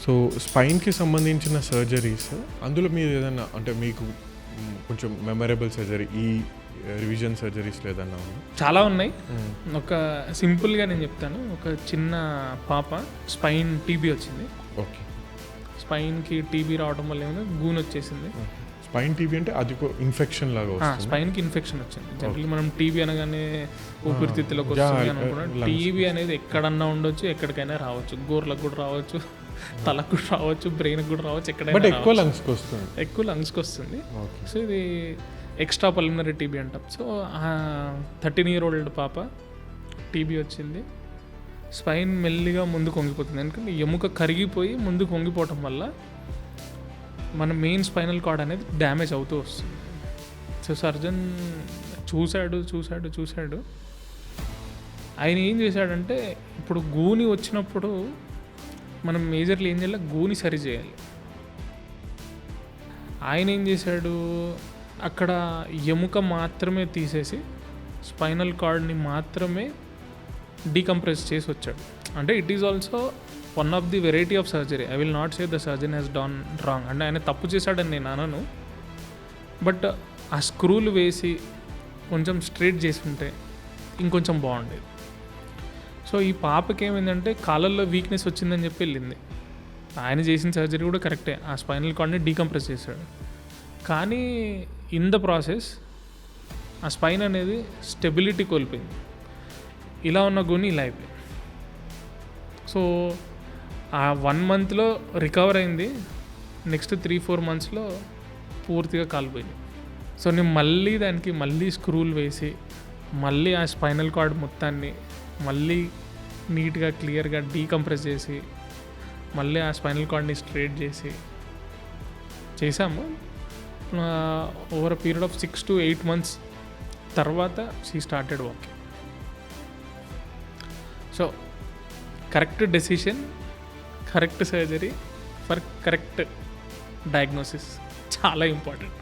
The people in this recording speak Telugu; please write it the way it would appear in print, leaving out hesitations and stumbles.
సో స్పైన్కి సంబంధించిన సర్జరీస్ అందులో మీరు ఏదన్నా అంటే మీకు కొంచెం మెమరబుల్ సర్జరీ ఈ రివిజన్ సర్జరీస్ లేదన్నా చాలా ఉన్నాయి. ఒక సింపుల్గా నేను చెప్తాను. ఒక చిన్న పాప స్పైన్ టీబీ వచ్చింది. ఓకే. స్పైన్కి టీబీ రావడం వల్ల ఏమైనా గూన్ వచ్చేసింది. స్పైన్ టీబీ అంటే అది ఇన్ఫెక్షన్ లాగా వస్తుంది. స్పైన్కి ఇన్ఫెక్షన్ వచ్చింది. జనరల్లీ మనం టీబీ అనగానే ఊపిరితిత్తులకు వస్తుంది అనుకున్నాం. టీబీ అనేది ఎక్కడన్నా ఉండొచ్చు, ఎక్కడికైనా రావచ్చు. గోర్లకు కూడా రావచ్చు, తలకు కూడా రావచ్చు, బ్రెయిన్కి కూడా రావచ్చు, ఎక్కడైనా ఎక్కువ లంగ్స్కి వస్తుంది. ఎక్కువ లంగ్స్కి వస్తుంది. సో ఇది ఎక్స్ట్రా పల్మనరీ టీబీ అంటాం. సో 13-year-old పాప టీబీ వచ్చింది. స్పైన్ మెల్లిగా ముందుకు వంగిపోతుంది. ఎందుకంటే ఎముక కరిగిపోయి ముందుకు వంగిపోవటం వల్ల మన మెయిన్ స్పైనల్ కార్డ్ అనేది డ్యామేజ్ అవుతూ వస్తుంది. సో సర్జన్ చూశాడు. ఆయన ఏం చేశాడంటే, ఇప్పుడు గూని వచ్చినప్పుడు మనం మేజర్లీ ఏం చేయాలి, గూని సరి చేయాలి. ఆయన ఏం చేశాడు, అక్కడ ఎముక మాత్రమే తీసేసి స్పైనల్ కార్డ్ని మాత్రమే డీకంప్రెస్ చేసి వచ్చాడు. అంటే it is also one of the variety of surgery. I will not say the surgeon has done wrong. అంటే ఆయన తప్పు చేశాడని నేను అనను. బట్ ఆ స్క్రూలు వేసి కొంచెం స్ట్రైట్ చేసి ఉంటే ఇంకొంచెం బాగుండేది. సో ఈ పాపకి ఏమైందంటే కాళ్ళల్లో వీక్నెస్ వచ్చిందని చెప్పి వెళ్ళింది. ఆయన చేసిన సర్జరీ కూడా కరెక్టే, ఆ స్పైనల్ కార్డ్ని డీకంప్రెస్ చేశాడు. కానీ ఇన్ ద ప్రాసెస్ ఆ స్పైన్ అనేది స్టెబిలిటీ కోల్పోయింది. ఇలా ఉన్న గుని ఇలా అయిపోయింది. సో ఆ 1 monthలో రికవర్ అయింది. నెక్స్ట్ 3-4 monthsలో పూర్తిగా కాలిపోయింది. సో నేను మళ్ళీ స్క్రూలు వేసి మళ్ళీ ఆ స్పైనల్ కార్డ్ మొత్తాన్ని మళ్ళీ నీట్గా క్లియర్గా డీకంప్రెస్ చేసి మళ్ళీ ఆ స్పైనల్ కార్డ్ని స్ట్రైట్ చేసాము. Over a period of 6 to 8 months తర్వాత she started walking. So correct decision, correct surgery for correct diagnosis చాలా ఇంపార్టెంట్.